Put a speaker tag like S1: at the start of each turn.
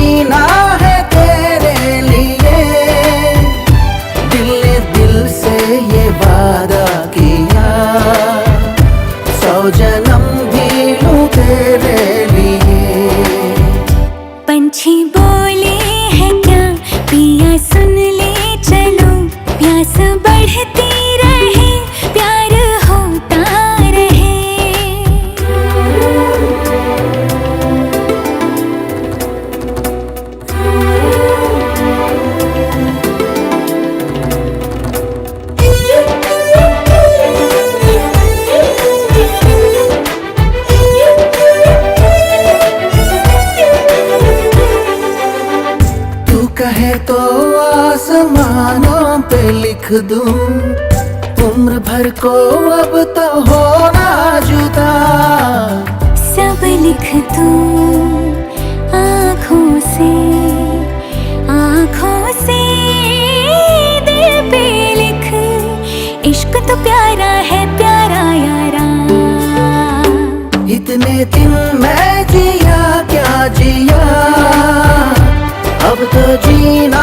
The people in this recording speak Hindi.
S1: जीना है तेरे लिए। दिल ने दिल से ये वादा किया, 100 जन्म भी लूं तेरे लिए।
S2: पंछी बोले हैं क्या पिया सुन ले चलो, प्यास बढ़ती रहे प्यार होता रहे।
S1: तू कहे तो आसमानों पे लिख दूं, उम्र भर को अब तो होना जुदा।
S2: सब लिख दूं आँखों से, आँखों से दिल पे लिख, इश्क तो प्यारा है प्यारा यारा।
S1: इतने दिन मैं जिया क्या जिया, अब तो जीना